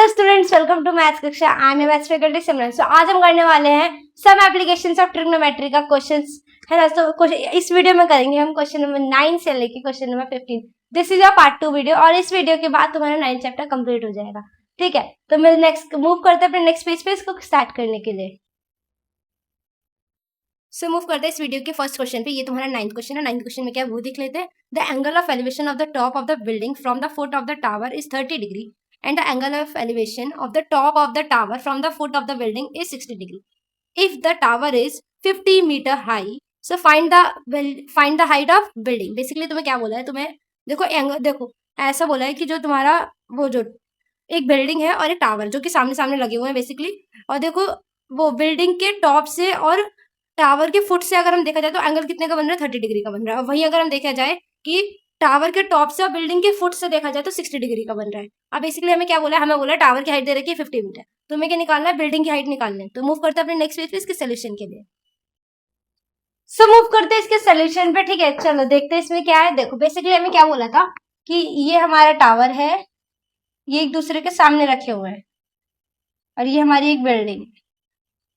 Hello students, welcome to maths कक्षा। I am maths faculty Simran. So आज हम करने वाले हैं सम एप्लीकेशंस ऑफ ट्रिग्नोमेट्री का क्वेश्चंस है ना। तो इस वीडियो में करेंगे हम क्वेश्चन नंबर 9 से लेके question number 15। This is a part 2 video और इस वीडियो के बाद तुम्हारा 9 चैप्टर कंप्लीट हो जाएगा। ठीक है, तो मैं नेक्स्ट मूव करते हैं अपने नेक्स्ट पेज पे इसको स्टार्ट करने के लिए। सो मूव करते हैं इस वीडियो के फर्स्ट क्वेश्चन पे। ये तुम्हारा 9th क्वेश्चन है। 9th क्वेश्चन में क्या है वो देख लेते हैं। The angle of elevation of the top of the building from the foot of the tower is 30 degree and the angle of elevation of the top of the tower from the foot of the building is 60 degree. If the tower is 50 meter high, so find the height of building. Basically तुम्हें क्या बोला है, तुम्हें देखो angle, देखो ऐसा बोला है कि जो तुम्हारा वो जो एक बिल्डिंग है और एक टावर जो कि सामने सामने लगे हुए हैं बेसिकली। और देखो वो बिल्डिंग के टॉप से और टावर के फुट से अगर हम देखा जाए तो एंगल कितने का बन रहा है, 30 डिग्री का बन रहा है। और वहीं अगर हम देखा जाए कि टावर के टॉप से और बिल्डिंग के फुट से देखा जाए तो 60 डिग्री का बन रहा है। अब बेसिकली हमें क्या बोला है, हमें बोला है टावर की हाइट दे रखी है 50 मीटर, तो हमें क्या निकालना है, बिल्डिंग की हाइट निकालना है। तो मूव करते हैं अपने नेक्स्ट पेज पे इसके सोल्यूशन के लिए। सो मूव करते हैं इसके सोल्यूशन पे। ठीक है, चलो देखते हैं इसमें क्या है। देखो बेसिकली हमें क्या बोला था कि ये हमारा टावर है, ये एक दूसरे के सामने रखे हुए हैं और ये हमारी एक बिल्डिंग।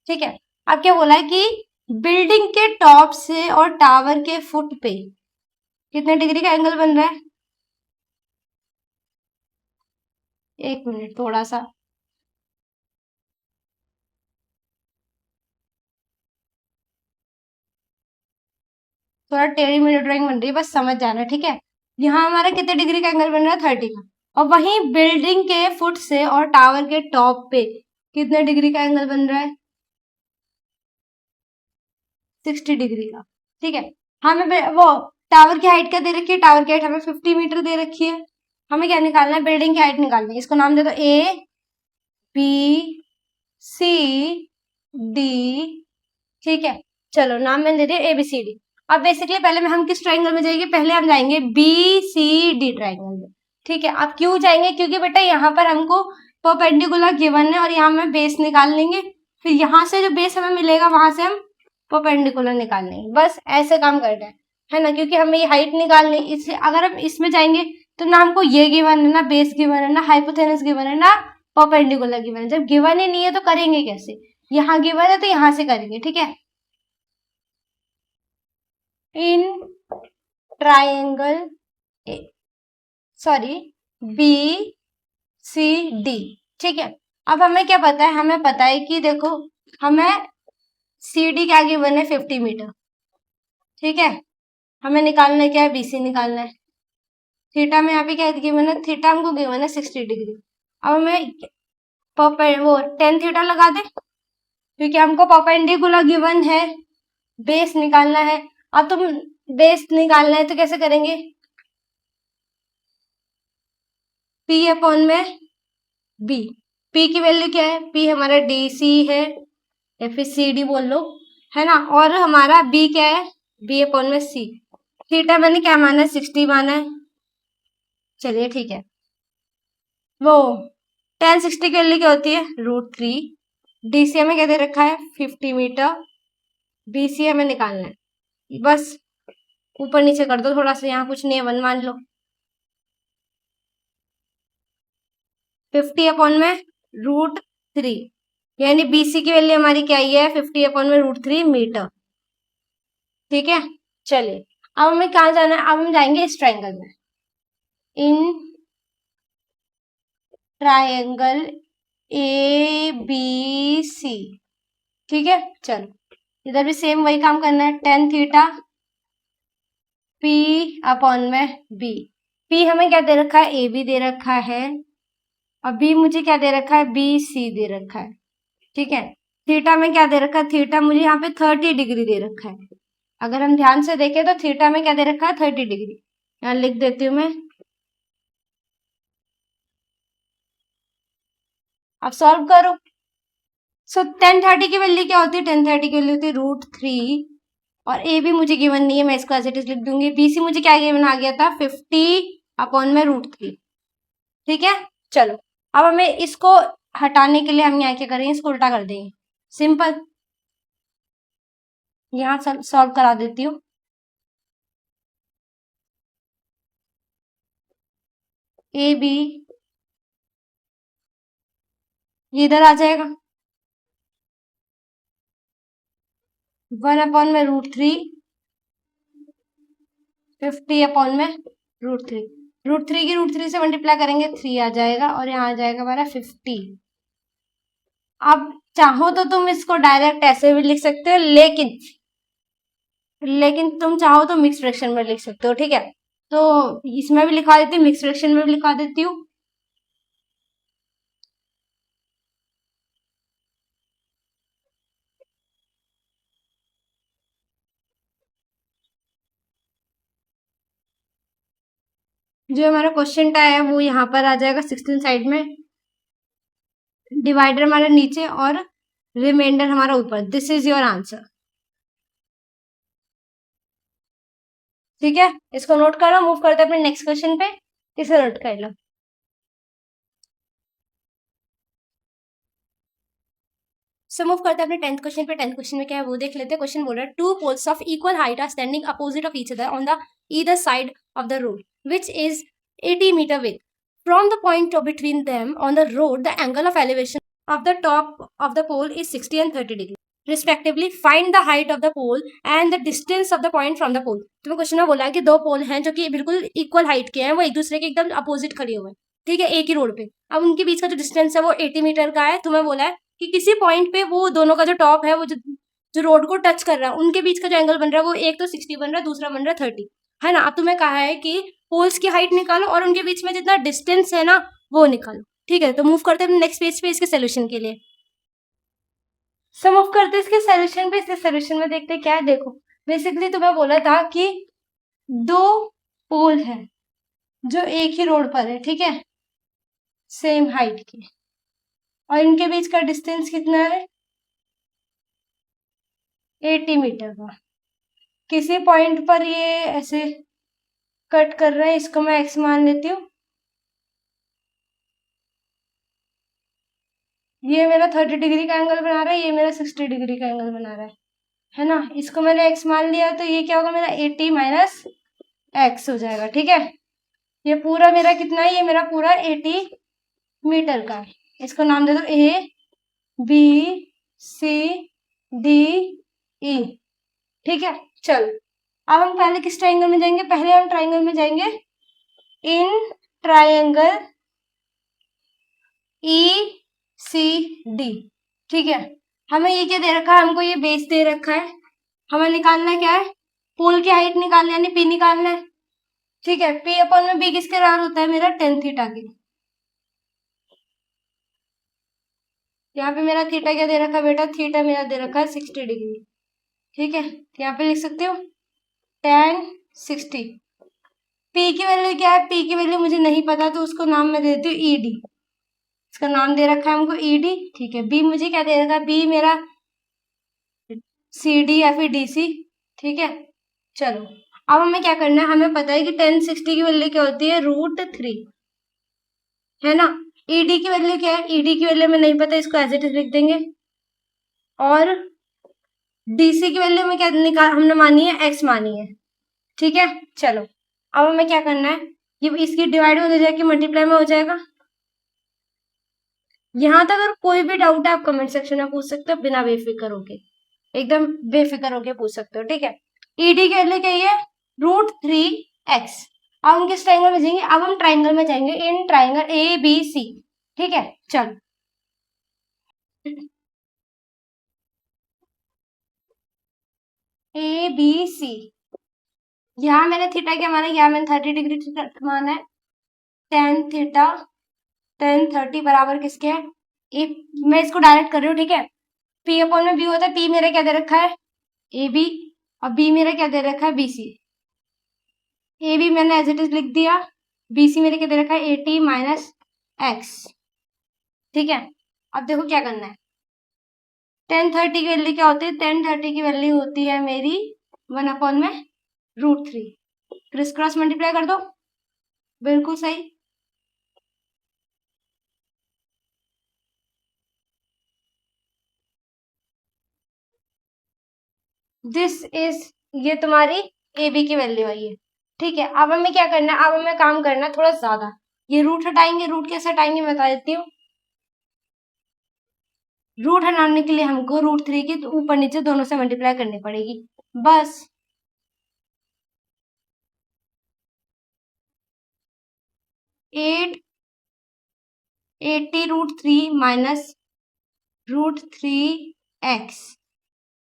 ठीक है, अब क्या बोला है कि बिल्डिंग के टॉप से और टावर के फुट पे कितने डिग्री का एंगल बन रहा है। एक मिनट, थोड़ा सा थोड़ा टेढ़ी मेढ़ी ड्राइंग बन रही है, बस समझ जाना। ठीक है, यहाँ हमारा कितने डिग्री का एंगल बन रहा है, 30 का। और वहीं बिल्डिंग के फुट से और टावर के टॉप पे कितने डिग्री का एंगल बन रहा है, 60 डिग्री का। ठीक है, हमें वो टावर की हाइट क्या दे रखी है, टावर की हाइट हमें 50 मीटर दे रखी है। हमें क्या निकालना है, बिल्डिंग की हाइट निकालनी है। इसको नाम दे दो ए बी सी डी। ठीक है, चलो नाम मैंने दे दिया ABCD। अब बेसिकली पहले में हम किस ट्राइंगल में जाएंगे, पहले हम जाएंगे BCD ट्राइंगल में। ठीक है, अब क्यों जाएंगे, क्योंकि बेटा यहाँ पर हमको परपेंडिकुलर गिवन है और यहाँ में बेस निकाल लेंगे। फिर यहाँ से जो बेस हमें मिलेगा वहां से हम परपेंडिकुलर निकाल लेंगे। बस ऐसे काम करना है ना, क्योंकि हमें ये हाइट निकालनी। इससे अगर हम इसमें जाएंगे तो ना हमको ये गिवन है, ना बेस गिवन है, ना हाइपोथेनस गिवन है, ना परपेंडिकुलर गिवन है। जब गिवन ही नहीं है तो करेंगे कैसे, यहाँ गिवन है तो यहाँ से करेंगे। ठीक है, इन ट्राइंगल सॉरी BCD। ठीक है, अब हमें क्या पता है, हमें पता है कि देखो हमें CD क्या गिवन है, 50 मीटर। ठीक है, हमें निकालना है क्या है, BC निकालना है। थीटा में यहाँ पे क्या गिवन है, थीटा हमको गिवन है 60 डिग्री। अब हमें वो टेन थीटा लगा दे, क्योंकि हमको परपेंडिकुलर गिवन है, बेस निकालना है। अब तुम बेस निकालना है तो कैसे करेंगे, P अपॉन में B। P की वैल्यू क्या है, P हमारा DC है या फिर CD बोल लो, है ना। और हमारा B क्या है, B अपॉन में C। थीटा मैंने क्या माना है, 60 माना है। चलिए ठीक है, वो tan 60 की वैल्यू क्या होती है, √3। DC हमें क्या दे रखा है, 50 मीटर। BC हमें निकालना है, बस ऊपर नीचे कर दो थोड़ा सा, यहाँ कुछ नहीं है, 1 मान लो। 50 अपॉन में √3, यानी BC की वैल्यू हमारी क्या ही है, 50 अपॉन में √3 मीटर। ठीक है, चलिए अब हमें कहाँ जाना है, अब हम जाएंगे इस ट्राइंगल में, इन ट्राइंगल ABC। ठीक है, चलो इधर भी सेम वही काम करना है, tan थीटा P अपॉन में B। P हमें क्या दे रखा है, AB दे रखा है, और B मुझे क्या दे रखा है, BC दे रखा है। ठीक है, थीटा में क्या दे रखा है, थीटा मुझे यहाँ पे 30 डिग्री दे रखा है। अगर हम ध्यान से देखें तो थीटा में क्या दे रखा है, 30 डिग्री। यहाँ लिख देती हूँ मैं, अब सॉल्व करो। सो tan 30 की वैल्यू क्या होती है, tan 30 की वैल्यू होती है √3। और ए भी मुझे गिवन नहीं है, मैं इसको एज इट इज लिख दूंगी। BC मुझे क्या गिवन आ गया था, 50 अपॉन में √3। ठीक है, चलो अब हमें इसको हटाने के लिए हम यहाँ क्या करेंगे, इसको उल्टा कर देंगे। सिंपल, यहाँ सॉल्व करा देती हूँ। AB ये इधर आ जाएगा 1/√3, 50/में √3। √3 की √3 से मल्टीप्लाई करेंगे 3 आ जाएगा और यहाँ आ जाएगा हमारा 50। अब चाहो तो तुम इसको डायरेक्ट ऐसे भी लिख सकते हो, लेकिन तुम चाहो तो मिक्स फ्रैक्शन में लिख सकते हो, ठीक है। तो इसमें भी लिखवा देती हूँ, मिक्स फ्रैक्शन में भी लिखवा देती हूँ। जो हमारा क्वेश्चन का है वो यहाँ पर आ जाएगा 16 साइड में, डिवाइडर हमारा नीचे और रिमाइंडर हमारा ऊपर। दिस इज योर आंसर, ठीक है। इसको नोट करो, मूव करते हैं अपने नेक्स्ट क्वेश्चन पे, इसे नोट कर लो। सो मूव करते हैं अपने 10th क्वेश्चन पे। 10th क्वेश्चन में क्या है वो देख लेते हैं। क्वेश्चन बोल रहा है, two poles of equal height are standing opposite of each other on the either side of the road which is 80 metre with. From the point between them on the road, the angle of elevation of the top of the pole is 60 and 30 degree. Respectively, find the height of the pole and the distance of the point from the pole. तुम्हें question में बोला है कि दो पोल हैं जो कि बिल्कुल इक्वल हाइट के हैं, वो एक दूसरे के एकदम अपोजिट खड़े हुए हैं, ठीक है, एक ही रोड पे। अब उनके बीच का जो डिस्टेंस है वो 80 मीटर का है। तुम्हें बोला है कि किसी पॉइंट पे वो दोनों का जो टॉप है वो जो रोड को टच कर रहा है, उनके बीच का जो एंगल बन रहा है वो एक तो 60 बन रहा है, दूसरा बन रहा है 30, है ना। अब तुम्हें कहा है कि पोल्स की हाइट निकालो और उनके बीच में जितना डिस्टेंस है ना वो निकालो, ठीक है। तो मूव करते हैं नेक्स्ट पेज पे इसके सोल्यूशन के लिए। सो मूव करते हैं इसके सोल्यूशन पे। इसके सोल्यूशन में देखते हैं क्या है। देखो, बेसिकली तुम्हें बोला था कि दो पोल है जो एक ही रोड पर है, ठीक है, सेम हाइट के, और इनके बीच का डिस्टेंस कितना है, 80 मीटर का। किसी पॉइंट पर ये ऐसे कट कर रहे हैं, इसको मैं एक्स मान लेती हूँ। ये मेरा 30 डिग्री का एंगल बना रहा है, ये मेरा 60 डिग्री का एंगल बना रहा है ना। इसको मैंने एक्स मान लिया तो ये क्या होगा, मेरा 80 माइनस एक्स हो जाएगा, ठीक है। ये पूरा मेरा कितना है, ये मेरा पूरा 80 मीटर का है। इसको नाम दे दो ए बी सी डी ई, ठीक है। चलो, अब हम पहले किस ट्राइंगल में जाएंगे, पहले हम ट्राइंगल में जाएंगे in triangle E C D, ठीक है। हमें ये क्या दे रखा है, हमको ये बेस दे रखा है। हमें निकालना क्या है, पोल की हाइट निकालना है, यानी पी निकालना है, ठीक है। पी अपन में बी किसके बराबर होता है, मेरा टेन थीटा के। यहाँ पे मेरा थीटा क्या दे रखा है बेटा, थीटा मेरा दे रखा है 60 डिग्री, ठीक है। यहाँ पे लिख सकते हो tan 60। पी की वैल्यू क्या है, पी की वैल्यू मुझे नहीं पता तो उसको नाम मैं दे देती हूँ ई डी। इसका नाम दे रखा है हमको ई डी, ठीक है। बी मुझे क्या दे रखा है, बी मेरा सी डी या फिर डी सी, ठीक है। चलो, अब हमें क्या करना है, हमें पता है कि 1060 की वैल्यू क्या होती है, √3, है ना। ईडी की वैल्यू क्या है, ईडी की वैल्यू में नहीं पता, इसको एज इट इज लिख देंगे। और डीसी की वैल्यू में क्या निकाल हमने मानी है, एक्स मानी है, ठीक है। चलो, अब हमें क्या करना है, ये इसकी डिवाइड हो जाएगी, मल्टीप्लाई में हो जाएगा। यहाँ तक अगर कोई भी डाउट है आप कमेंट सेक्शन में पूछ सकते हो, बिना बेफिक्र होके, एकदम बेफिक्र होके पूछ सकते हो, ठीक है। ईडी की वैल्यू क्या है, √3x। अब हम किस ट्राइंगल में जाएंगे, अब हम ट्राइंगल में जाएंगे इन ट्राइंगल ए बी सी, ठीक है। चलो, ए बी सी, यहाँ मैंने थीटा क्या माना, यहाँ मैंने 30 डिग्री माना है। टेन थीटा, 10 30 बराबर किसके है, मैं इसको डायरेक्ट कर रही हूँ, ठीक है। पी अपॉन में बी होता है, पी मेरा क्या दे रखा है, ए बी, और बी मेरा क्या दे रखा है, बी सी। ए बी मैंने एज इट इज लिख दिया, बी सी मेरे क्या दे रखा है, 80 माइनस एक्स, ठीक है। अब देखो क्या करना है, 1030 की वैल्यू क्या होती है, 1030 की वैल्यू होती है मेरी 1/√3। क्रिस क्रॉस मल्टीप्लाई कर दो, बिल्कुल सही। दिस इज, ये तुम्हारी ए बी की वैल्यू आई है, ठीक है। अब हमें क्या करना है, अब हमें काम करना है थोड़ा ज्यादा। ये रूट हटाएंगे, रूट कैसे हटाएंगे मैं बता देती हूँ। रूट हटाने के लिए हमको √3 के ऊपर नीचे दोनों से मल्टीप्लाई करनी पड़ेगी बस। 880√3 माइनस √3x,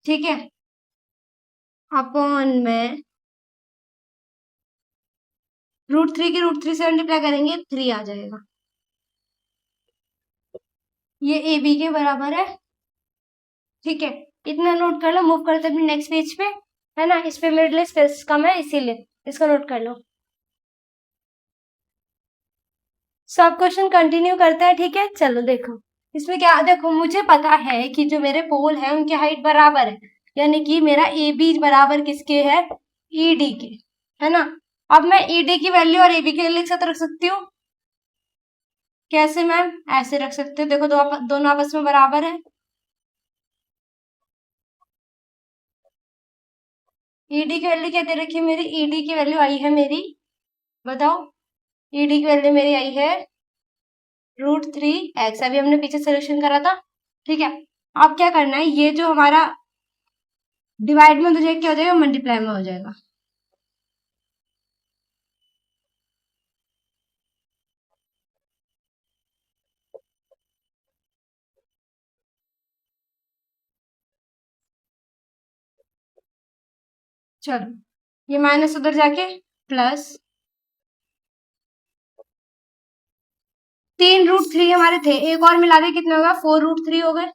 ठीक है, अपॉन में √3 के √3 से मल्टीप्लाई करेंगे 3 आ जाएगा। ये ए बी के बराबर है, ठीक है, इतना नोट कर लो। मूव करते अपने नेक्स्ट पेज पे, है ना, इस पे मेरे लिए स्पेस कम है इसीलिए इसको नोट कर लो। सब क्वेश्चन कंटिन्यू करते हैं, ठीक है। चलो देखो इसमें क्या, देखो मुझे पता है कि जो मेरे पोल है उनकी हाइट बराबर है, यानी कि मेरा ए बी बराबर किसके है, ई डी के, है ना। अब मैं ई डी की वैल्यू और ए बी की वैल्यू एक साथ रख सकती हूँ। कैसे मैम, ऐसे रख सकते हो, देखो दोनों आपस में बराबर है। ईडी की वैल्यू क्या दे रखी है मेरी, ईडी की वैल्यू आई है मेरी, बताओ, ईडी की वैल्यू मेरी आई है √3x, अभी हमने पीछे सोल्यूशन करा था, ठीक है। अब क्या करना है, ये जो हमारा डिवाइड में हो जाएगा, क्या हो जाएगा, मल्टीप्लाई में हो जाएगा। चलो ये माइनस उधर जाके प्लस, 3√3 हमारे थे, एक और मिला दे कितने होगा, 4√3 हो गए,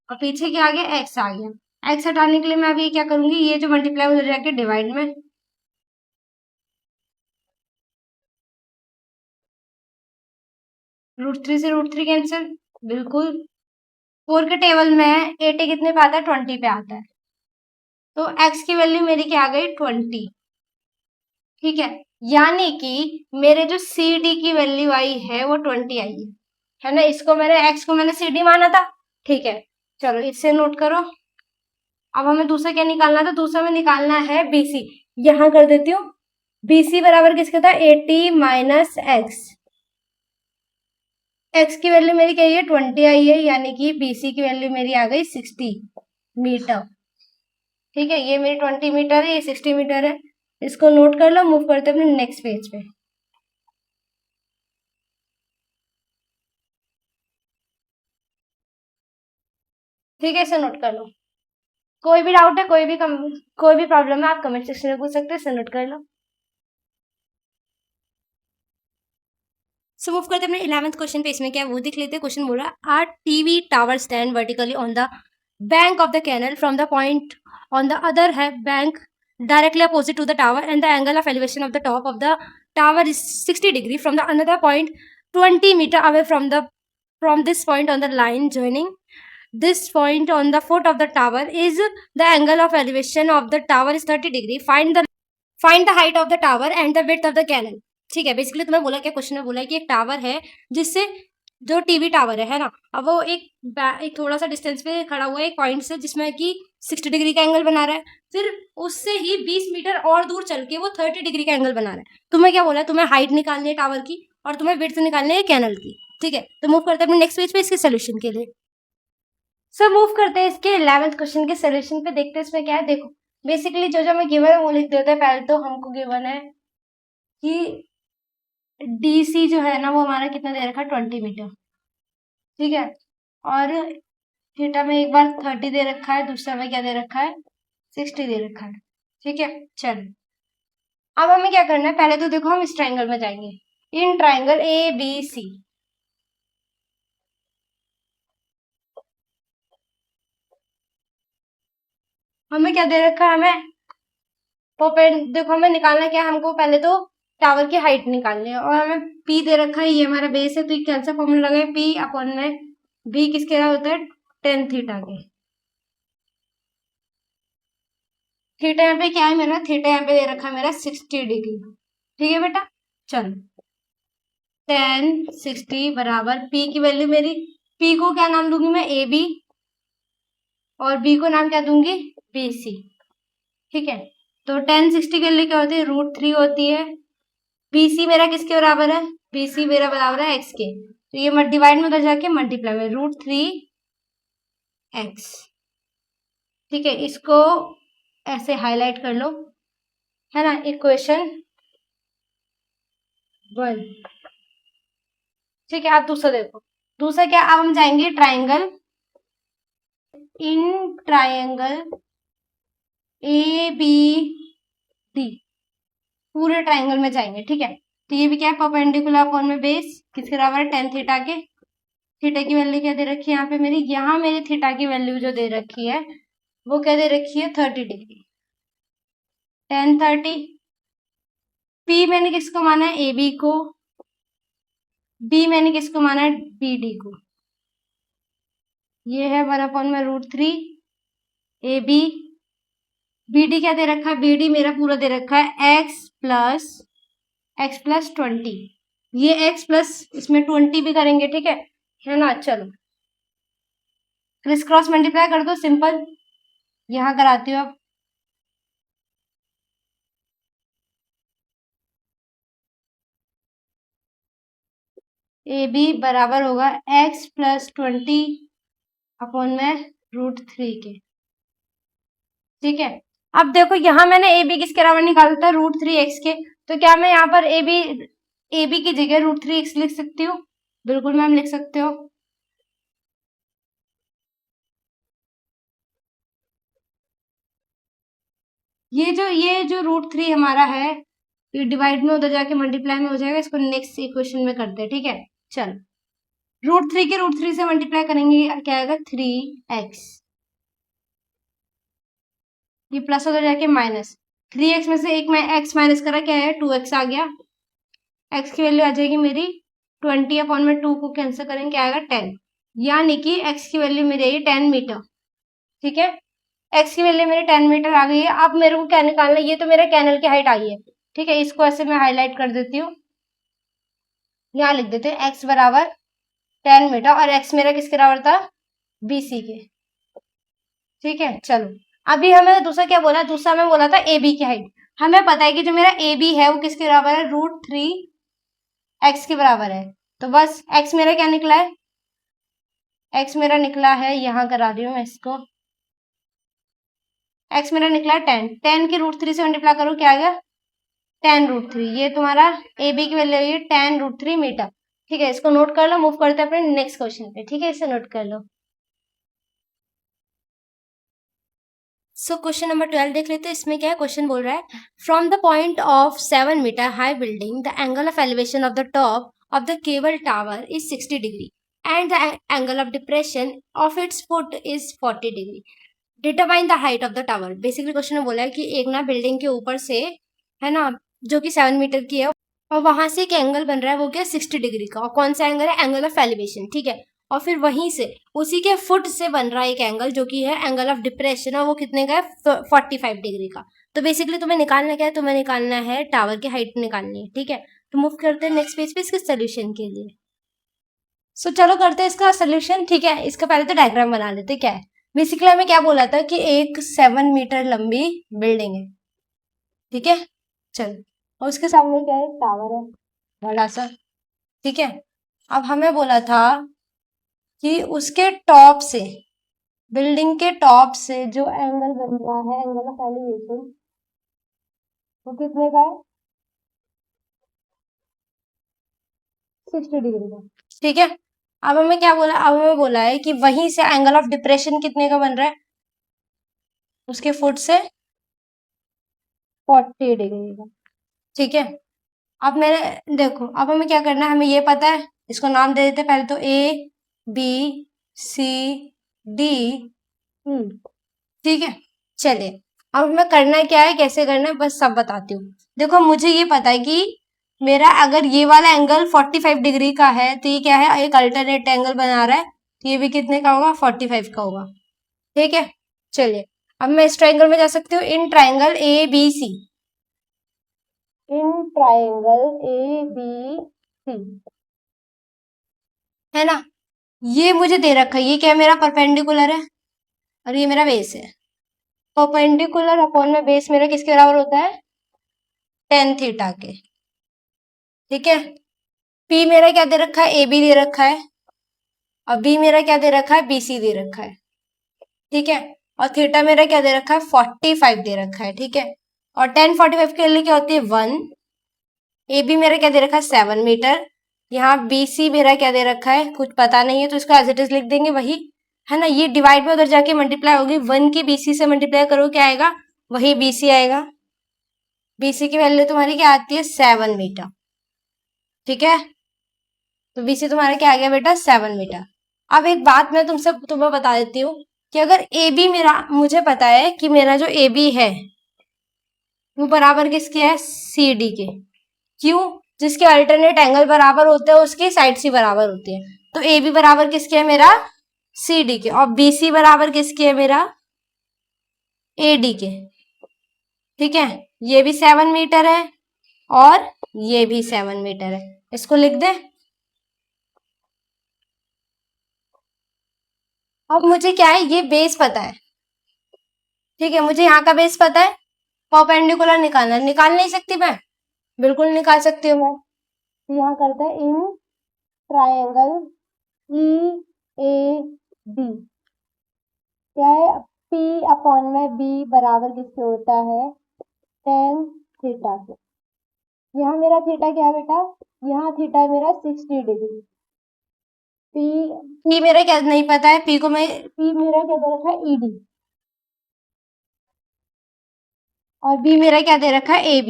और पीछे क्या आ गया, एक्स आ गया। एक्स हटाने के लिए मैं अभी क्या करूंगी, ये जो मल्टीप्लाई उधर जाके डिवाइड में, √3 से √3 कैंसिल, बिल्कुल। 4 के टेबल में 80 कितने पे आता है, 20 पे आता है, तो x की वैल्यू मेरी क्या आ गई, 20, ठीक है। यानी कि मेरे जो सी डी की वैल्यू आई है वो 20 आई है ना। इसको मैंने x को मैंने सी डी माना था, ठीक है। चलो इससे नोट करो। अब हमें दूसरा क्या निकालना था, दूसरा में निकालना है BC, यहां कर देती हूँ। BC बराबर किसका था, 80 माइनस x, x की वैल्यू मेरी क्या है, 20 आई है, यानी कि BC की वैल्यू मेरी आ गई 60 मीटर, ठीक है। ये मेरी 20 मीटर है, ये 60 मीटर है, इसको नोट कर लो। मूव करते हैं अपने नेक्स्ट पेज पे, ठीक है, इसे नोट कर लो। कोई भी डाउट है, कोई भी प्रॉब्लम है, आप कमेंट सेक्शन में पूछ सकते हैं, इसे नोट कर लो। सो मूव करते हैं अपने 11th क्वेश्चन पे, इसमें क्या है वो देख लेते हैं। क्वेश्चन बोल रहा है, are TV tower stand vertically on the bank of the canal from the point on the other bank directly opposite to the tower, and the angle of elevation of the top of the tower is 60 degree from the another point 20 meter away from this point on the line joining this point on the foot of the tower is the angle of elevation of the tower is 30 degree. Find the height of the tower and the width of the canal. ठीक है, basically तुम्हें बोला क्या, question में बोला है कि एक टावर है जिससे, जो टीवी टावर है ना, अब वो एक थोड़ा सा डिस्टेंस पे खड़ा हुआ है एक पॉइंट से, जिसमें कि 60 डिग्री का एंगल बना रहा है, फिर उससे ही 20 मीटर और दूर चल के वो 30 डिग्री का एंगल बना रहा है। तुम्हें क्या बोला है, तुम्हें हाइट निकालनी है टावर की और तुम्हें विड्थ निकालनी है कैनल की, ठीक है। तो मूव करते हैं अपने नेक्स्ट पेज पे इसके सोल्यूशन के लिए। सो मूव करते हैं इसके 11th क्वेश्चन के सोल्यूशन पे, देखते हैं इसमें क्या है। देखो बेसिकली जो जो हमें गिवन है वो लिख देते हैं। पहले तो हमको गिवन है कि DC जो है ना वो हमारा कितना दे रखा है, 20 मीटर, ठीक है। और थीटा में एक बार 30 दे रखा है, दूसरा में क्या दे रखा है, 60 दे रखा है, ठीक है। चलो अब हमें क्या करना है, पहले तो देखो हम इस ट्राइंगल में जाएंगे, इन ट्राइंगल ABC, हमें क्या दे रखा है, हमें देखो हमें निकालना क्या है, हमको पहले तो टावर की हाइट निकालनी है, और हमें P दे रखा है, ये हमारा बेस है, तो कैंसिल फॉर्मूला लगे, P अपॉन में B किसके होता है, टेन थीटा के। थीटा यहाँ पे क्या है मेरा, थीटा यहाँ पे दे रखा है मेरा 60 डिग्री, ठीक है बेटा। चलो 10 60 बराबर P की वैल्यू मेरी, P को क्या नाम दूंगी मैं, AB, और B को नाम क्या दूंगी, BC, ठीक है। तो 10 60 के लिए क्या होती है, √3 होती है। BC मेरा किसके बराबर है, BC मेरा बराबर है x के, तो ये डिवाइड में उधर जाके मल्टीप्लाई में √3 एक्स। ठीक है, इसको ऐसे हाईलाइट कर लो, है ना, इक्वेशन 1। ठीक है, आप दूसरा देखो। दूसरा क्या, अब हम जाएंगे triangle, in triangle A B D, पूरे ट्राइंगल में जाएंगे। ठीक है, तो ये भी क्या है, परपेंडिकुलर अपॉन में बेस किसके बराबर है, टेन थीटा के। थीटा की वैल्यू क्या दे रखी है यहाँ पे मेरी, यहाँ मेरी थीटा की वैल्यू जो दे रखी है वो क्या दे रखी है, 30 डिग्री, टेन 30। पी मैंने किसको माना है, ए बी को। बी मैंने किसको माना है, बी डी को। ये है 1 अपॉन में √3 ए बी। बी डी क्या दे रखा है, बी डी मेरा पूरा दे रखा है x+20। ये x प्लस इसमें 20 भी करेंगे, ठीक है ना। चलो क्रिस क्रॉस मल्टीप्लाई कर दो, सिंपल। यहां कराती हूँ अब। ए बी बराबर होगा x+20 अपॉन में √3 के। ठीक है, अब देखो यहां मैंने ए बी किसके बराबर निकाला था, √3x के। तो क्या मैं यहाँ पर ए बी की जगह √3x लिख सकती हूँ? बिल्कुल मैम लिख सकते हो। ये जो √3 हमारा है, ये डिवाइड में उधर जाके मल्टीप्लाई में हो जाएगा। इसको नेक्स्ट इक्वेशन में करते हैं, ठीक है। चल, √3 के √3 से मल्टीप्लाई करेंगे, क्या आएगा, 3x। ये प्लस उधर जाके माइनस, 3x में से एक x माइनस करा, क्या है, 2x आ गया। x की वैल्यू आ जाएगी मेरी 20 अपॉन में 2 को कैंसिल करेंगे, क्या आएगा, 10। यानी कि x की वैल्यू मेरी आई 10 मीटर। ठीक है, x की वैल्यू मेरी 10 मीटर आ गई है। अब मेरे को क्या निकालना है, ये तो मेरे कैनल की हाइट आई है। ठीक है, इसको ऐसे मैं हाईलाइट कर देती हूँ, यहाँ लिख देते हैं x बराबर 10 मीटर, और x मेरा किसके बराबर था, BC के। ठीक है, चलो अभी हमें दूसरा क्या बोला, दूसरा हमें बोला था ए बी की हाइट। हमें पता है कि जो मेरा ए बी है वो किसके बराबर है, √3x के बराबर है। तो बस x मेरा क्या निकला है, x मेरा निकला है, यहाँ करा रही हूँ मैं इसको, x मेरा निकला है 10। 10 की √3 से मल्टीप्लाई करो, क्या आ गया, 10 √3। ये तुम्हारा ए बी की वैल्यू है 10 √3 मीटर। ठीक है, इसको नोट कर लो, मूव करते हैं अपने नेक्स्ट क्वेश्चन पे। ठीक है, इसे नोट कर लो। सो क्वेश्चन नंबर 12 देख लेते हैं। इसमें क्या है, क्वेश्चन बोल रहा है, from the point of 7 metre high building the angle of elevation of the top of the cable tower is 60 degree and the angle of depression of its foot is 40 degree. Determine the height of the tower. Basically question में बोला है कि एक ना building के ऊपर से, है ना, जो कि 7 मीटर की है, और वहां से एक एंगल बन रहा है, वो क्या, 60 डिग्री का। और कौन सा एंगल है, एंगल ऑफ एलिवेशन। ठीक है, और फिर वहीं से उसी के फुट से बन रहा है एक एंगल जो कि है एंगल ऑफ डिप्रेशन, और वो कितने का है, 45 डिग्री का। तो बेसिकली तुम्हें निकालना क्या है, तुम्हें निकालना है टावर की हाइट निकालनी है। ठीक है, तो मूव करते हैं नेक्स्ट पेज पे इसके सोल्यूशन के लिए। सो चलो करते हैं इसका सोल्यूशन। ठीक है, इसका पहले तो डायग्राम बना लेते हैं। क्या है, बेसिकली हमें क्या बोला था कि एक 7 मीटर लंबी बिल्डिंग है। ठीक है, चलो, और उसके सामने क्या है, टावर है बड़ा सा। ठीक है, अब हमें बोला था कि उसके टॉप से, बिल्डिंग के टॉप से जो एंगल बन रहा है, एंगल ऑफ एलिवेशन, वो कितने का है, 60 डिग्री का। ठीक है, अब हमें क्या बोला, अब हमें बोला है कि वहीं से एंगल ऑफ डिप्रेशन कितने का बन रहा है, उसके फुट से 40 डिग्री का। ठीक है, अब मेरे देखो, अब हमें क्या करना है, हमें ये पता है, इसको नाम दे देते पहले तो, ABCD। ठीक है, चलिए अब हमें करना क्या है, कैसे करना है, बस सब बताती हूँ। देखो मुझे ये पता है कि मेरा अगर ये वाला एंगल 45 डिग्री का है, तो ये क्या है, एक अल्टरनेट एंगल बना रहा है, तो ये भी कितने का होगा, 45 का होगा। ठीक है, चलिए अब मैं इस ट्राइंगल में जा सकती हूँ, in triangle ABC, in triangle ABC, है ना। ये मुझे दे रखा है, ये क्या है, मेरा परपेंडिकुलर है, और ये मेरा बेस है। परपेंडिकुलर अपॉन में बेस मेरा किसके बराबर होता है, टेन थीटा के। ठीक है, पी मेरा क्या दे रखा है, AB दे रखा है, और बी मेरा क्या दे रखा है, BC दे रखा है। ठीक है, और थीटा मेरा क्या दे रखा है 45 दे रखा है, ठीक है, और tan 45 के लिए क्या होती है 1, ए बी मेरा क्या दे रखा है 7 मीटर, यहाँ बी सी मेरा क्या दे रखा है कुछ पता नहीं है तो इसको एज इट इज लिख देंगे वही, है ना, ये डिवाइड में उधर जाके मल्टीप्लाई होगी, 1 की बीसी से मल्टीप्लाई करो क्या आएगा, वही बीसी आएगा, बीसी की वैल्यू तुम्हारी क्या आती है 7 मीटर, ठीक है, तो बीसी तुम्हारा क्या आ गया बेटा 7 मीटर। अब एक बात मैं तुम्हें बता देती हूँ कि अगर ए बी मेरा, मुझे पता है कि मेरा जो ए बी है वो बराबर किसके है सी डी के, क्यों, जिसके अल्टरनेट एंगल बराबर होते हैं उसकी साइड सी बराबर होती है, तो ए बी बराबर किसके है मेरा सी डी के, और बी सी बराबर किसके है मेरा ए डी के, ठीक है, ये भी 7 मीटर है और ये भी 7 मीटर है, इसको लिख दे। अब मुझे क्या है ये बेस पता है, ठीक है, मुझे यहाँ का बेस पता है, परपेंडिकुलर निकालना, निकाल नहीं सकती मैं, बिल्कुल निकाल सकती हूँ मैं, तो यहाँ करते हैं in triangle E A D क्या है P अपॉन में B बराबर किससे होता है tan थीटा से, यहाँ मेरा थीटा क्या है बेटा, यहाँ थीटा है मेरा 60 डिग्री, P मेरा क्या नहीं पता है, P मेरा क्या दे रखा है ED, और B मेरा क्या दे रखा है AB,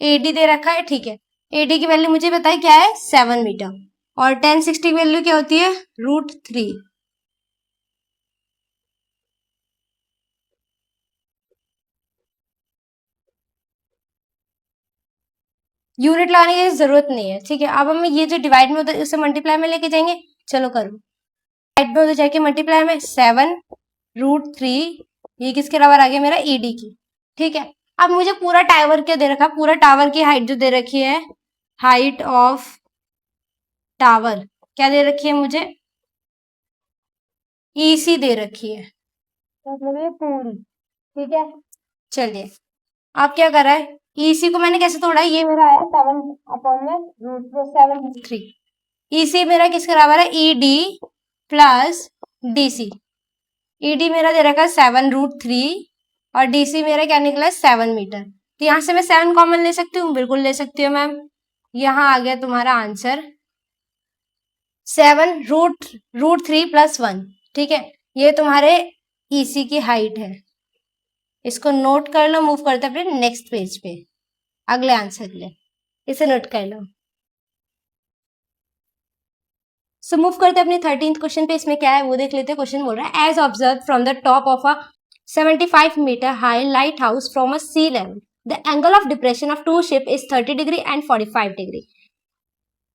AD दे रखा है, ठीक है, AD की वैल्यू मुझे बताए क्या है 7 मीटर, और tan 60 की वैल्यू क्या होती है √3, यूनिट लगाने की जरूरत नहीं है, ठीक है, अब हमें ये जो डिवाइड में होता है उसे मल्टीप्लाई में लेके जाएंगे, चलो करो, डिवाइड में उधर जाके मल्टीप्लाई में 7 √3, ये किसके बराबर आ गया मेरा ईडी की, ठीक है, अब मुझे पूरा टावर क्या दे रखा, पूरा टावर की हाइट जो दे रखी है, हाइट ऑफ टावर क्या दे रखी है मुझे ईसी दे रखी है, मतलब ये पूरी, ठीक है, चलिए आप क्या कर रहा है ईसी को मैंने कैसे तोड़ा है, ये मेरा आया 7/√7 ईसी मेरा किसके बराबर है ईडी प्लस डीसी, ईडी मेरा दे रखा है 7 √3 और डीसी मेरा क्या निकला है 7 मीटर, तो यहां से मैं 7 कॉमन ले सकती हूँ, बिल्कुल ले सकती हूँ मैम, यहाँ आ गया तुम्हारा आंसर 7 √3 + 1, ठीक है, ये तुम्हारे ईसी की हाइट है, इसको नोट कर लो, मूव करते अपने नेक्स्ट पेज पे अगले आंसर के लिए, इसे नोट कर लो। सो मूव करते अपने 13th क्वेश्चन पे, इसमें क्या है वो देख लेते हैं, क्वेश्चन बोल रहा है as observe from the top of a 75 metre high light house from a sea level the angle of depression of two ship is 30 degree and 45 degree,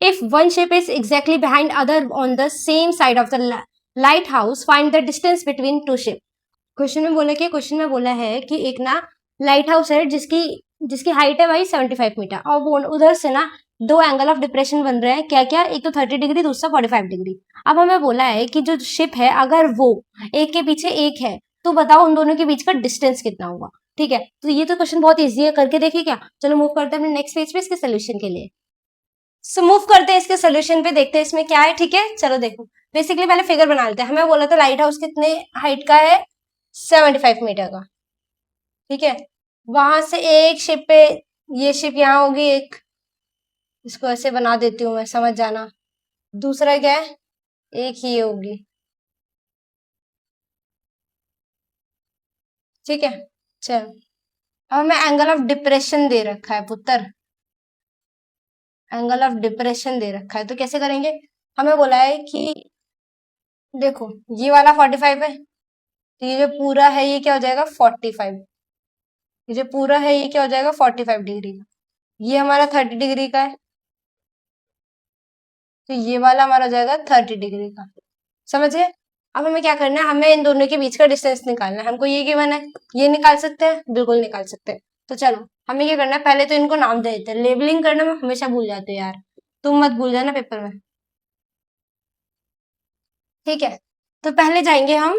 if one ship is exactly behind other on the same side of the lighthouse find the distance between two ship। Question में बोला है कि एक ना light house है जिसकी जिसकी height है भाई 75 मीटर और वो उधर से ना दो एंगल ऑफ डिप्रेशन बन रहे हैं, क्या क्या, एक तो 30 डिग्री दूसरा 45 डिग्री। अब हमें बोला है कि जो शिप है अगर वो एक के पीछे एक है तो बताओ उन दोनों के बीच का डिस्टेंस कितना होगा, ठीक है, तो ये तो क्वेश्चन बहुत ईजी है, करके देखिए क्या, चलो मूव करते हैं अपने नेक्स्ट पेज पे इसके सोल्यूशन के लिए। सो मूव करते हैं इसके सोल्यूशन पे, देखते हैं इसमें क्या है, ठीक है, चलो देखो बेसिकली पहले फिगर बना लेते हैं, हमें बोला था लाइट हाउस कितने हाइट का है 75 मीटर का, ठीक है, वहां से एक शिप पे, ये शिप यहाँ होगी एक, इसको ऐसे बना देती हूँ मैं समझ जाना, दूसरा क्या है एक ही होगी, ठीक है, चलो अब हमें एंगल ऑफ डिप्रेशन दे रखा है पुत्र, एंगल ऑफ डिप्रेशन दे रखा है, तो कैसे करेंगे, हमें बोला है कि देखो ये वाला 45 है, तो ये जो पूरा है ये क्या हो जाएगा 45, ये जो पूरा है ये क्या हो जाएगा 45 डिग्री का, ये हमारा 30 डिग्री का है, तो ये वाला हमारा हो जाएगा 30 डिग्री का, समझ गए। अब हमें क्या करना है, हमें इन दोनों के बीच का डिस्टेंस निकालना है, हमको ये गिवन है, ये निकाल सकते हैं, बिल्कुल निकाल सकते हैं, तो चलो हमें क्या करना है, पहले तो इनको नाम दे देते हैं, लेबलिंग करना मैं हमेशा भूल जाती हूँ यार, तुम मत भूल जाना पेपर में, ठीक है, तो पहले जाएंगे हम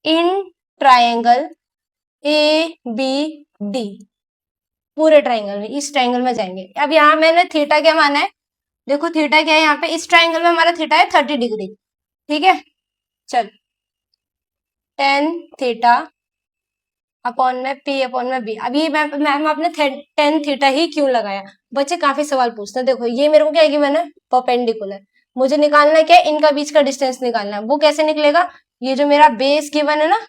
in triangle A B D, पूरे ट्रायंगल में, इस ट्रायंगल में जाएंगे, अब यहाँ मैंने थीटा क्या माना है, देखो थीटा क्या है यहाँ पे, इस ट्रायंगल में हमारा थीटा है 30 डिग्री, ठीक है, चल टेन थीटा अपॉन में पी अपॉन में बी। अभी मैम आपने टेन थीटा ही क्यों लगाया? बच्चे काफी सवाल पूछते हैं। देखो ये मेरे को क्या गिवन है, परपेंडिकुलर। मुझे निकालना है क्या, इनका बीच का डिस्टेंस निकालना है। वो कैसे निकलेगा, ये जो मेरा बेस गिवन है ना,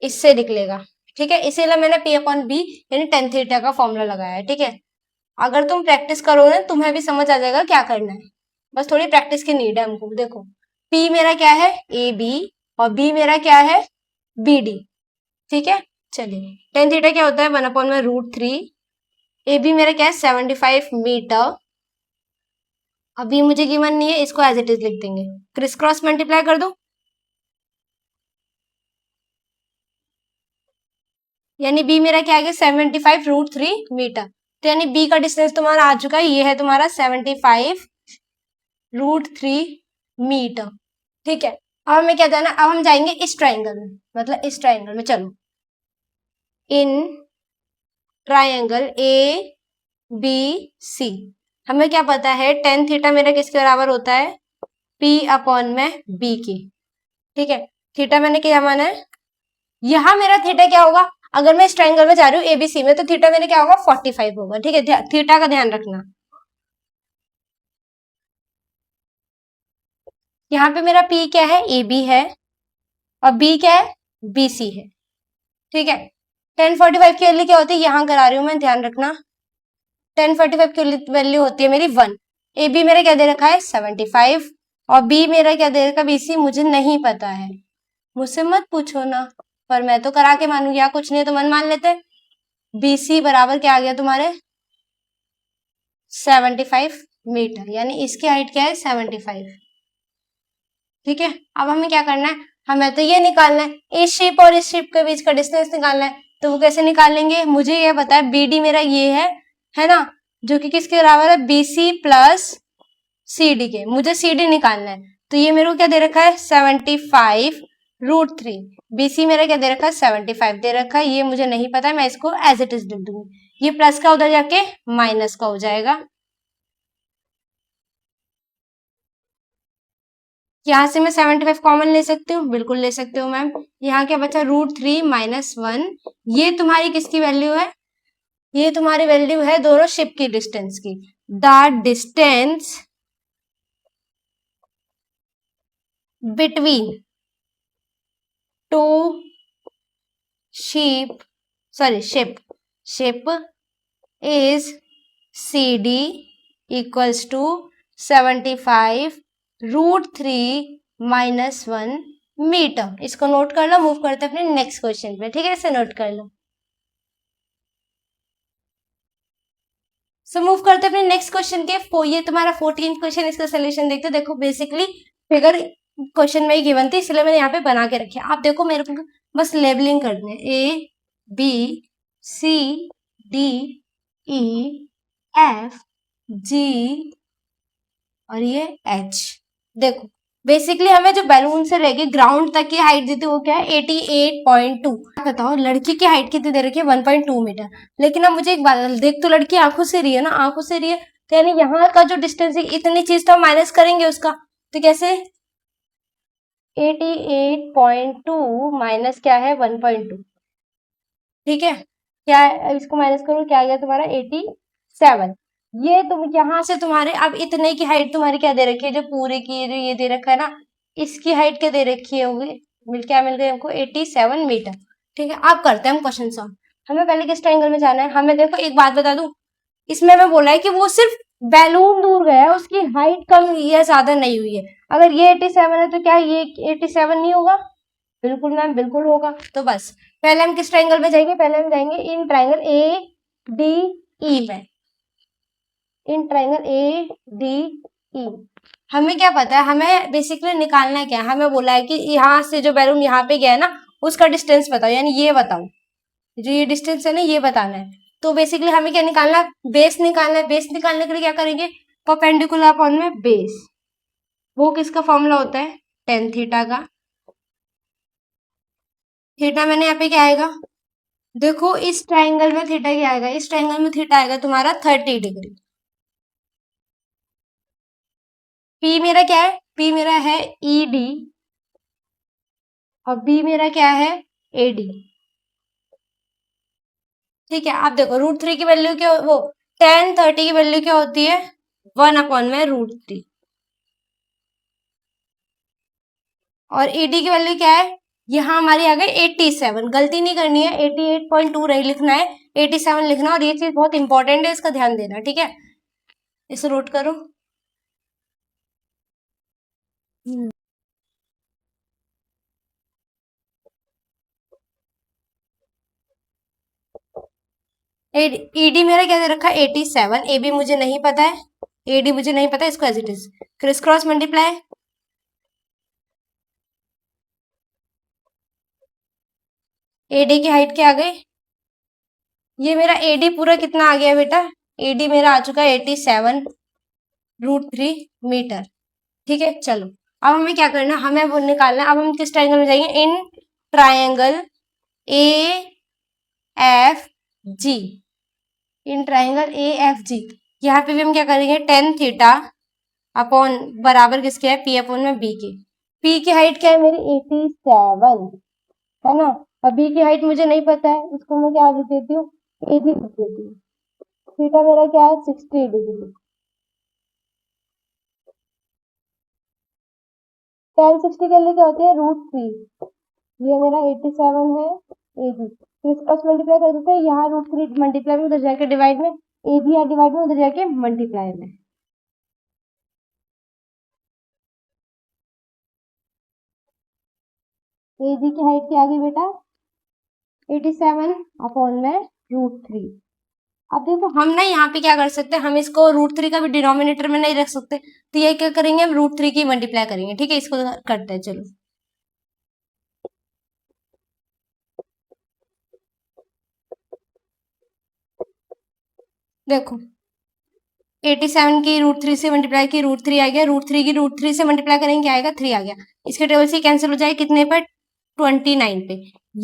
इससे निकलेगा। ठीक है, इसीलिए मैंने पी अपॉन बी यानी टेन थीटा का फॉर्मूला लगाया है। ठीक है, अगर तुम प्रैक्टिस करोगे तुम्हें भी समझ आ जाएगा क्या करना है। बस थोड़ी प्रैक्टिस की नीड है हमको। देखो पी मेरा क्या है, ए बी, और बी मेरा क्या है, बी डी। ठीक है, चलिए टेन थीटा क्या होता है, 1/√3। ए बी मेरा क्या है, 75 मीटर। अभी मुझे गिवन नहीं है, इसको एज इट इज लिख देंगे। क्रिस क्रॉस मल्टीप्लाई कर दो, यानी बी मेरा क्या आ गया, 75√3 मीटर। तो यानी बी का डिस्टेंस तुम्हारा आ चुका है, ये है तुम्हारा 75√3 मीटर। ठीक है, अब हमें क्या जाना, अब हम जाएंगे इस ट्राइंगल में, मतलब इस ट्राइंगल में। चलो, इन ट्राइंगल ए बी सी हमें क्या पता है, टेन थीटा मेरा किसके बराबर होता है, पी अपॉन में बी की। ठीक है, थीटा मैंने क्या माना है, यहां मेरा थीटा क्या होगा, अगर मैं इस ट्राइंगल में जा रही हूँ एबीसी में, तो थीटा मेरे क्या होगा, 45 होगा। ठीक है, थीटा का ध्यान रखना। यहाँ पे मेरा पी क्या है, ए बी है, और बी क्या है, बी सी है। ठीक है, 1045 की वैल्यू क्या होती है, यहाँ करा रही हूँ मैं, ध्यान रखना। 1045 की वैल्यू होती है मेरी 1। ए बी मेरा क्या दे रखा है, 75, और बी मेरा क्या दे रखा है, बी सी मुझे नहीं पता है, मुझसे मत पूछो ना, पर मैं तो करा के मानूंगी। या कुछ नहीं तो मन मान लेते। बी सी बराबर क्या आ गया तुम्हारे, 75 मीटर, यानी इसकी हाइट क्या है, 75। ठीक है, अब हमें क्या करना है, हमें तो ये निकालना है, इस शिप और इस शिप के बीच का डिस्टेंस निकालना है। तो वो कैसे निकालेंगे, मुझे ये पता है, बी डी मेरा ये है ना, जो कि किसके बराबर है, B C plus C D के। मुझे सी डी निकालना है, तो ये मेरे को क्या दे रखा है, 75√3। बी सी मेरा क्या दे रखा है, 75 दे रखा है, ये मुझे नहीं पता है, मैं इसको एज इट इज लिख दूंगी। ये प्लस का उधर जाके माइनस का हो जाएगा। यहाँ से मैं 75 कॉमन ले सकती हूँ, बिल्कुल ले सकती हूँ मैम। यहाँ क्या बचा, √3 - 1। ये तुम्हारी किसकी वैल्यू है, ये तुम्हारी वैल्यू है दोनों शिप की डिस्टेंस की। The distance between two ship is C D equals to 75√3 - 1 metre. इसको नोट कर लो, मूव करते अपने नेक्स्ट क्वेश्चन पे। ठीक है, इसे नोट कर लो। सो मूव करते अपने नेक्स्ट क्वेश्चन के। ये तुम्हारा 14th क्वेश्चन, इसका सोल्यूशन देखते। देखो बेसिकली फिगर क्वेश्चन में ही गिवन थी, इसलिए मैंने यहाँ पे बना के रखे। आप देखो मेरे को बस लेबलिंग करनी है, A B C D E F G और ये एच। देखो बेसिकली हमें जो बैलून से लेके ग्राउंड तक की हाइट दी थी वो क्या है, 88.2। बताओ लड़की की हाइट कितनी दे रखी है, 1.2 मीटर। लेकिन अब मुझे एक बात, देख तो लड़की आंखों से रही है ना, आंखों से रही है, तो यानी यहाँ का जो डिस्टेंस है, इतनी चीज तो हम माइनस करेंगे उसका। तो कैसे, 88.2 माइनस क्या है, 1.2। ठीक है, क्या है, इसको माइनस करो, क्या आ गया तुम्हारा, 87। ये तुम यहाँ से तुम्हारे अब इतने की हाइट तुम्हारी क्या दे रखी है, जो पूरे की जो ये दे रखा है ना, इसकी हाइट क्या दे रखी है, होगी क्या मिल गई हमको, 87 मीटर। ठीक है, अब करते हैं हम क्वेश्चन सॉल्व। हमें पहले किस ट्रायंगल में जाना है, हमें देखो एक बात बता दूं, इसमें मैं बोला है कि वो सिर्फ बैलून दूर गया है, उसकी हाइट कम हुई है, ज्यादा नहीं हुई है। अगर ये 87 है तो क्या ये 87 नहीं होगा, बिल्कुल मैम बिल्कुल होगा। तो बस पहले हम किस ट्रायंगल में जाएंगे, पहले हम जाएंगे इन ट्रायंगल ए डी ई में। In triangle A D E हमें क्या पता है, हमें बेसिकली निकालना है क्या, हमें बोला है कि यहाँ से जो बैलून यहाँ पे गया है ना, उसका डिस्टेंस बताओ, यानी ये बताओ, जो ये डिस्टेंस है ना ये बताना है। तो बेसिकली हमें क्या निकालना है, बेस निकालना है। बेस निकालने के लिए क्या करेंगे, परपेंडिकुलर अपॉन में बेस। वो किसका फॉर्मूला होता है, टेन थीटा का। थीटा मैंने यहाँ पे क्या आएगा, देखो इस ट्राइंगल में थीटा क्या आएगा, इस ट्राइंगल में थीटा आएगा तुम्हारा 30 डिग्री। पी मेरा क्या है, पी मेरा है ई डी और बी मेरा क्या है, एडी। ठीक है, आप देखो √3 की वैल्यू क्या, वो tan 30 की वैल्यू क्या होती है, 1/√3। और ईडी की वैल्यू क्या है, यहाँ हमारी आ गई 87। गलती नहीं करनी है, 88.2 नहीं लिखना है, 87 लिखना है। और ये चीज बहुत इंपॉर्टेंट है, इसका ध्यान देना, ठीक है। इसे नोट करो। ईडी मेरा क्या दे रखा है, 87। ए बी मुझे नहीं पता है, एडी मुझे नहीं पता है, इसको as it is criss cross multiply. AD की हाइट क्या आ गई, ये मेरा एडी पूरा कितना आ गया बेटा, एडी मेरा आ चुका है 87√3 मीटर। ठीक है, चलो अब हमें क्या करना है, हमें वो निकालना है। अब हम किस ट्रायंगल में जाएंगे, इन triangle A F G. In triangle A F G, यहाँ पे भी हम क्या करेंगे, टेन थीटा अपॉन बराबर किसके है, पी अपॉन में बी के। पी की हाइट क्या है मेरी, 87 है ना। और बी की हाइट मुझे नहीं पता है, इसको मैं क्या लिख देती हूँ, ए भी लिख देती हूँ। थीटा मेरा क्या है, 60 डिग्री। tan 60 के लिए क्या होती है, √3। ये मेरा 87 है, ए बी, तो इसका मल्टीप्लाई कर देते हैं, यहाँ √3 मल्टीप्लाई में, उधर जाके डिवाइड में, ए बी यहाँ डिवाइड में, उधर जाके मल्टीप्लाई में। ए बी की हाइट क्या आ गई बेटा, 87 अपॉन में √3। अब देखो हम ना यहाँ पे क्या कर सकते हैं, हम इसको √3 का भी डिनोमिनेटर में नहीं रख सकते, तो ये क्या करेंगे, हम √3 की मल्टीप्लाई करेंगे। ठीक है, इसको करते हैं, चलो। देखो 87 की √3 से मल्टीप्लाई की, √3 आ गया, √3 की √3 से मल्टीप्लाई करेंगे, क्या आएगा, 3 आ गया। इसके टेबल से कैंसिल हो जाए, कितने पर, 29 पे।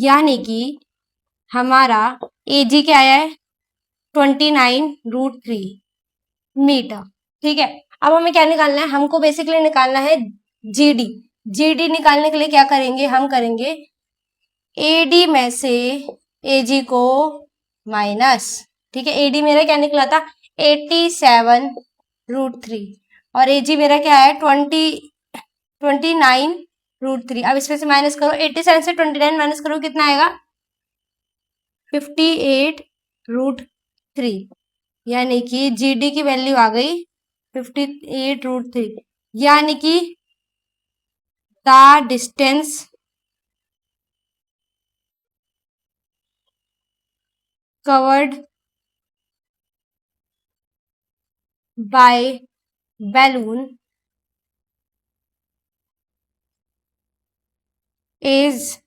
यानी कि हमारा ए जी क्या आया है, 29√3 मीटर। ठीक है, अब हमें क्या निकालना है, हमको बेसिकली निकालना है जीडी। जीडी निकालने के लिए क्या करेंगे, हम करेंगे एडी में से एजी को माइनस। ठीक है, एडी मेरा क्या निकला था, 87√3, और एजी मेरा क्या है, 29√3। अब इसमें से माइनस करो, 87 से 29 माइनस करो, कितना आएगा, 58√3। यानी कि जीडी की वैल्यू आ गई 58√3। यानी कि the distance covered by balloon is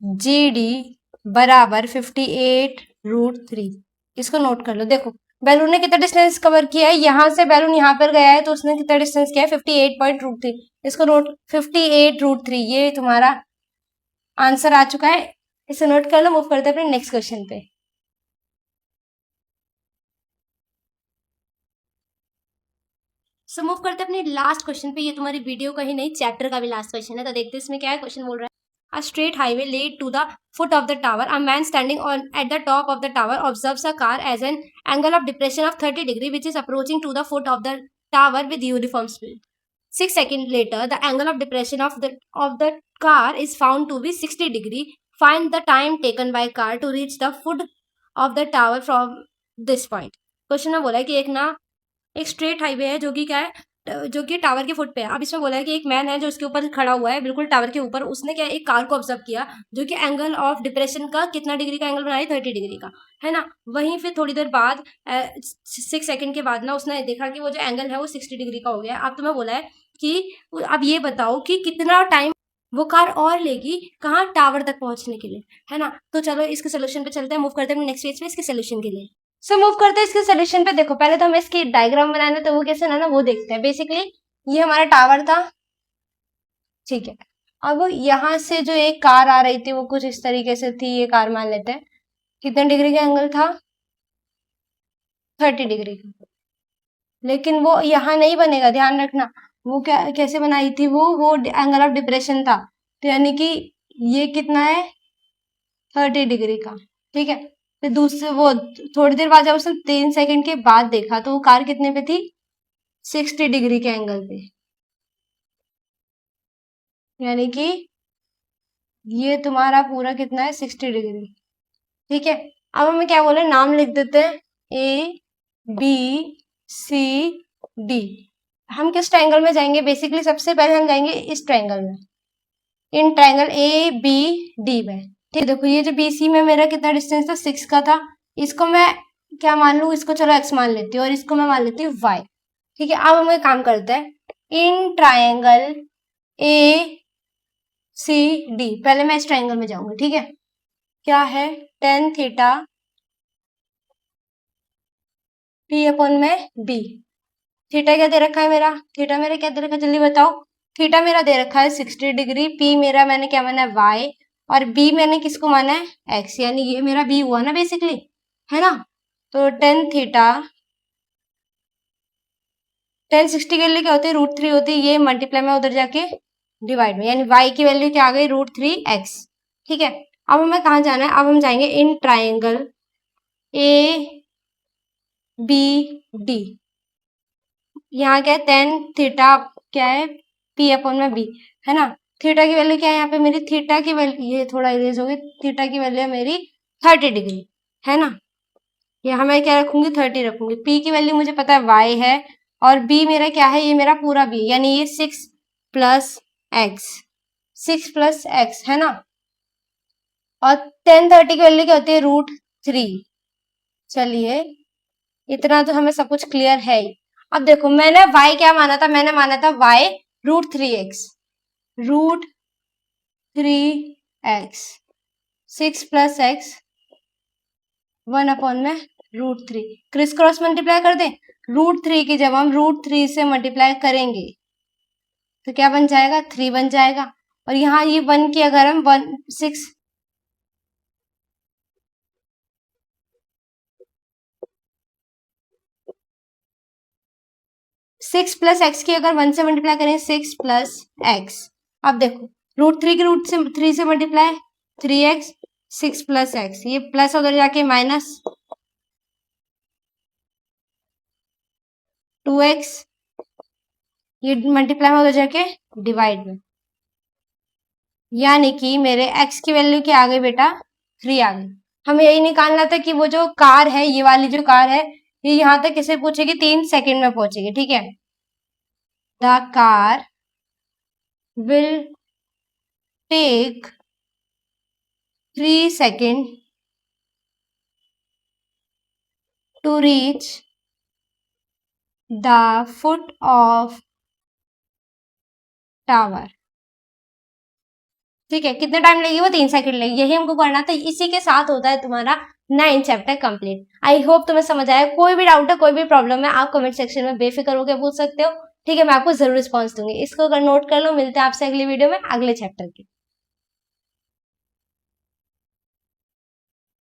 GD बराबर 58√3। इसको नोट कर लो। देखो बैलून ने कितना डिस्टेंस कवर किया है, यहाँ से बैलून यहाँ पर गया है, तो उसने कितना डिस्टेंस किया है, 58.3। इसको नोट, 58√3, ये तुम्हारा आंसर आ चुका है। इसे नोट कर लो। मूव करते हैं अपने नेक्स्ट क्वेश्चन पे। सो मूव करते हैं अपने लास्ट क्वेश्चन पे। ये तुम्हारी वीडियो का ही नहीं, चैप्टर का भी लास्ट क्वेश्चन है। तो देखते हैं इसमें क्या है। क्वेश्चन बोल रहा है, A straight highway led to the foot of the tower. A man standing on at the top of the tower observes a car as an angle of depression of 30 degree, which is approaching to the foot of the tower with uniform speed. 6 seconds later, the angle of depression of the car is found to be 60 degree. Find the time taken by car to reach the foot of the tower from this point. Question में बोला है कि एक straight highway है जो कि क्या है, जो कि टावर के फुट पे है। अब इसमें बोला है कि एक मैन है जो उसके ऊपर खड़ा हुआ है, बिल्कुल टावर के ऊपर। उसने क्या, एक कार को ऑब्जर्व किया जो कि एंगल ऑफ डिप्रेशन का कितना डिग्री का एंगल बना रही, 30 डिग्री का, है ना। वहीं फिर थोड़ी देर बाद 6 सेकंड के बाद ना उसने देखा कि वो जो एंगल है वो 60 डिग्री का हो गया। अब तुम्हें बोला है कि अब ये बताओ कि कितना टाइम वो कार और लेगी कहाँ, टावर तक पहुंचने के लिए, है ना। तो चलो इसके सोल्यूशन पे चलते हैं, मूव करते हैं नेक्स्ट पेज पे इसके सोल्यूशन के लिए। सो मूव करते हैं इसके सोल्यूशन पे। देखो पहले तो हमें इसकी डायग्राम बनाना है, तो वो कैसे ना वो देखते हैं। बेसिकली ये हमारा टावर था, ठीक है। अब यहाँ से जो एक कार आ रही थी वो कुछ इस तरीके से थी, ये कार मान लेते हैं। कितने डिग्री का एंगल था, 30 डिग्री का। लेकिन वो यहाँ नहीं बनेगा, ध्यान रखना। वो क्या कैसे बनाई थी, वो एंगल ऑफ डिप्रेशन था। तो यानी कि ये कितना है 30 डिग्री का, ठीक है। फिर दूसरे वो थोड़ी देर बाद जब उसने 3 सेकंड के बाद देखा तो वो कार कितने पे थी 60 डिग्री के एंगल पे, यानी कि ये तुम्हारा पूरा कितना है 60 डिग्री, ठीक है। अब हमें क्या बोले नाम लिख देते हैं ए बी सी डी। हम किस ट्रायंगल में जाएंगे, बेसिकली सबसे पहले हम जाएंगे इस ट्रायंगल में, in triangle A B D में, ठीक है। देखो ये जो बी सी में मेरा कितना डिस्टेंस था 6 का था, इसको मैं क्या मान लू, इसको चलो x मान लेती हूँ और इसको मैं मान लेती हूँ y, ठीक है। अब हम एक काम करते हैं, इन ट्रायंगल ए सी डी, पहले मैं इस ट्रायंगल में जाऊंगी, ठीक है। क्या है टेन थीटा पी अपॉन में बी। थीटा क्या दे रखा है मेरा, थीटा मेरा क्या दे रखा है जल्दी बताओ। थीटा मेरा दे रखा है 60 डिग्री, पी मेरा मैंने क्या माना है y, और बी मैंने किसको माना है x, यानी ये मेरा बी हुआ ना बेसिकली, है ना। तो टेन थीटा, टेन 60 के लिए क्या होती है √3 होती है, ये मल्टीप्लाई में उधर जाके डिवाइड में, यानी y की वैल्यू क्या आ गई √3x, ठीक है। अब हमें कहाँ जाना है, अब हम जाएंगे in triangle A B D. यहाँ क्या है टेन थीटा क्या है पी अपॉन में बी, है ना। थीटा की वैल्यू क्या है यहाँ पे मेरी, थीटा की वैल्यू ये थोड़ा इरेज होगी, थीटा की वैल्यू है मेरी 30 डिग्री, है ना। यहाँ मैं क्या रखूंगी 30 रखूंगी। पी की वैल्यू मुझे पता है y है, और b मेरा क्या है, ये मेरा पूरा b, यानी ये 6 प्लस एक्स, 6 प्लस एक्स, है ना। और 10 30 की वैल्यू क्या होती है √3। चलिए इतना तो हमें सब कुछ क्लियर है ही। अब देखो मैंने y क्या माना था, मैंने माना था y √3x, √3x, 6 plus x 1 upon में √3, क्रिस क्रॉस मल्टीप्लाई कर दें। √3 की जब हम √3 से मल्टीप्लाई करेंगे तो क्या बन जाएगा 3 बन जाएगा, और यहाँ ये 1 की अगर हम 6 प्लस एक्स की अगर 1 से मल्टीप्लाई करें 6 प्लस एक्स, अब देखो √3 के रूट से 3 से मल्टीप्लाई 3x, 6 प्लस एक्स, ये प्लस उधर जाके माइनस 2x, ये मल्टीप्लाई में उधर जाके डिवाइड में, यानी कि मेरे x की वैल्यू क्या आ गई बेटा 3 आ गई। हमें यही निकालना था कि वो जो कार है, ये वाली जो कार है, ये यहाँ तक किसे पहुंचेगी 3 सेकंड में पहुंचेगी, ठीक है। The car will take 3 seconds to reach the foot of tower, ठीक है। कितने टाइम लगेगी वो 3 सेकंड लगेगी, यही हमको करना था। इसी के साथ होता है तुम्हारा 9 चैप्टर कंप्लीट। आई होप तुम्हें समझ आया। कोई भी डाउट है, कोई भी प्रॉब्लम है, आप कमेंट सेक्शन में बेफिक्र होकर पूछ सकते हो, ठीक है। मैं आपको जरूर रिस्पॉन्स दूंगी। इसको नोट कर लो, मिलते हैं आपसे अगली वीडियो में अगले चैप्टर के।